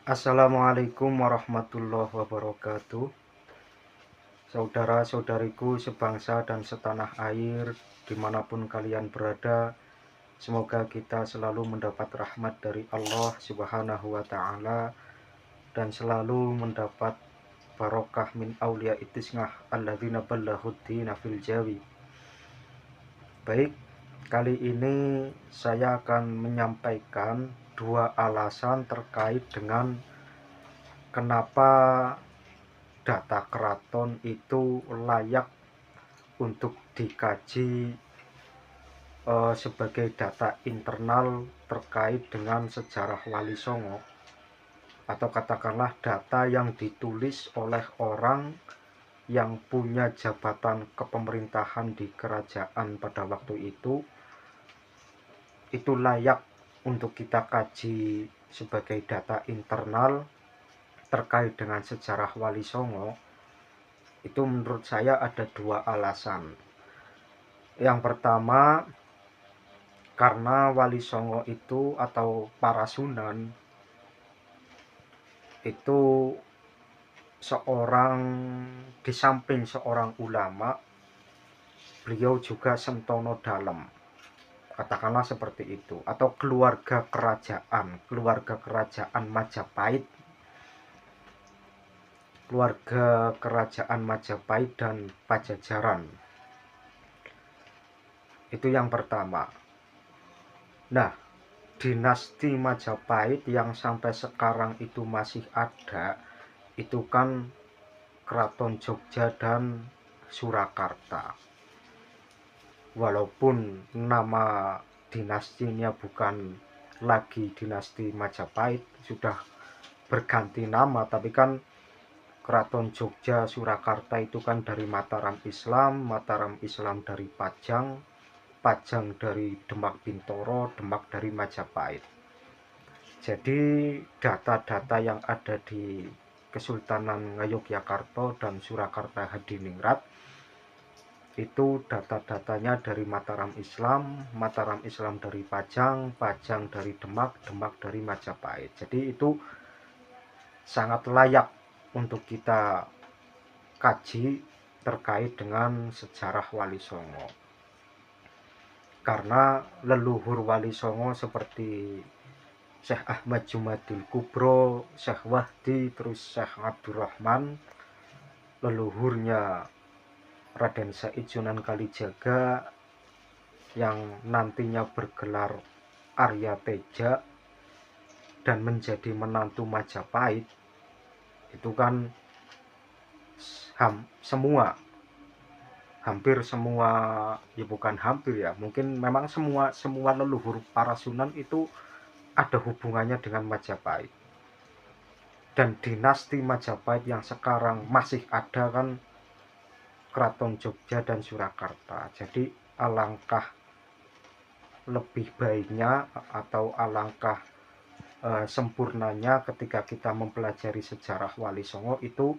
Assalamualaikum warahmatullahi wabarakatuh. Saudara-saudariku sebangsa dan setanah air, dimanapun kalian berada, semoga kita selalu mendapat rahmat dari Allah Subhanahu wa Ta'ala dan selalu mendapat barokah min aulia itisngah alladzina ballahuddina fil jawi. Baik, kali ini saya akan menyampaikan dua alasan terkait dengan kenapa data keraton itu layak untuk dikaji sebagai data internal terkait dengan sejarah Wali Songo, atau katakanlah data yang ditulis oleh orang yang punya jabatan kepemerintahan di kerajaan pada waktu itu layak untuk kita kaji sebagai data internal terkait dengan sejarah Wali Songo. Itu menurut saya ada dua alasan. Yang pertama, karena Wali Songo itu atau para Sunan itu seorang, di samping seorang ulama, beliau juga sentono dalam, katakanlah seperti itu, atau keluarga kerajaan Majapahit dan Pajajaran. Itu yang pertama. Nah, dinasti Majapahit yang sampai sekarang itu masih ada, itu kan Keraton Jogja dan Surakarta. Walaupun nama dinastinya bukan lagi dinasti Majapahit, sudah berganti nama, tapi kan Keraton Jogja Surakarta itu kan dari Mataram Islam dari Pajang dari Demak Bintoro, Demak dari Majapahit. Jadi data-data yang ada di Kesultanan Ngayogyakarta dan Surakarta Hadiningrat itu data-datanya dari Mataram Islam dari Pajang dari Demak dari Majapahit. Jadi itu sangat layak untuk kita kaji terkait dengan sejarah Wali Songo. Karena leluhur Wali Songo seperti Syekh Ahmad Jumadil Kubro, Syekh Wahdi, terus Syekh Abdurrahman, leluhurnya Raden Said Sunan Kalijaga yang nantinya bergelar Arya Teja dan menjadi menantu Majapahit, itu kan hampir semua, ya bukan hampir ya, mungkin memang semua leluhur para Sunan itu ada hubungannya dengan Majapahit. Dan dinasti Majapahit yang sekarang masih ada kan Keraton Jogja dan Surakarta. Jadi alangkah lebih baiknya atau alangkah sempurnanya ketika kita mempelajari sejarah Wali Songo itu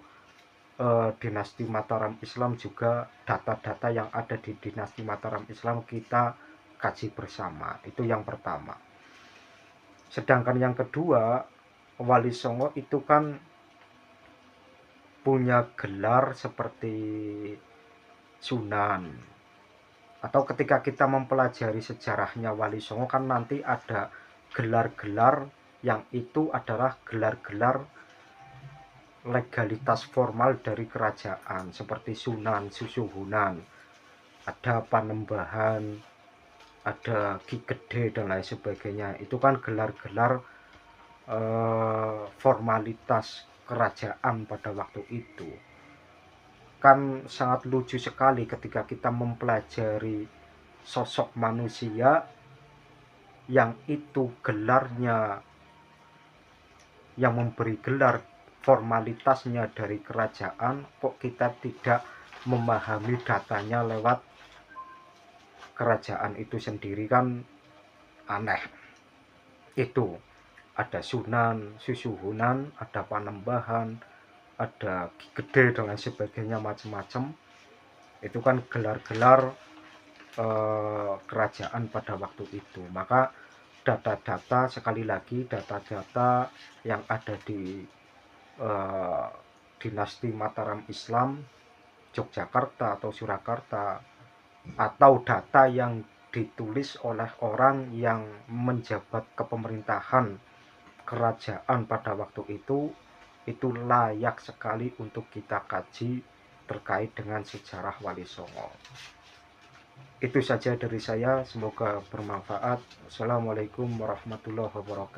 dinasti Mataram Islam, juga data-data yang ada di dinasti Mataram Islam kita kaji bersama. Itu yang pertama. Sedangkan yang kedua, Wali Songo itu kan punya gelar seperti Sunan. Atau ketika kita mempelajari sejarahnya Wali Songo kan nanti ada gelar-gelar yang itu adalah gelar-gelar legalitas formal dari kerajaan, seperti Sunan, Susuhunan, ada Panembahan, ada Ki Gede dan lain sebagainya. Itu kan gelar-gelar formalitas kerajaan pada waktu itu. Kan sangat lucu sekali ketika kita mempelajari sosok manusia yang itu gelarnya, yang memberi gelar formalitasnya dari kerajaan, kok kita tidak memahami datanya lewat kerajaan itu sendiri, kan aneh. Itu ada Sunan, Susuhunan, ada Panembahan, ada Ki Gede dan lain sebagainya, macam-macam. Itu kan gelar-gelar kerajaan pada waktu itu. Maka data-data, sekali lagi data-data yang ada di dinasti Mataram Islam Yogyakarta atau Surakarta, atau data yang ditulis oleh orang yang menjabat kepemerintahan kerajaan pada waktu itu layak sekali untuk kita kaji terkait dengan sejarah Wali Songo. Itu saja dari saya, semoga bermanfaat. Assalamualaikum warahmatullahi wabarakatuh.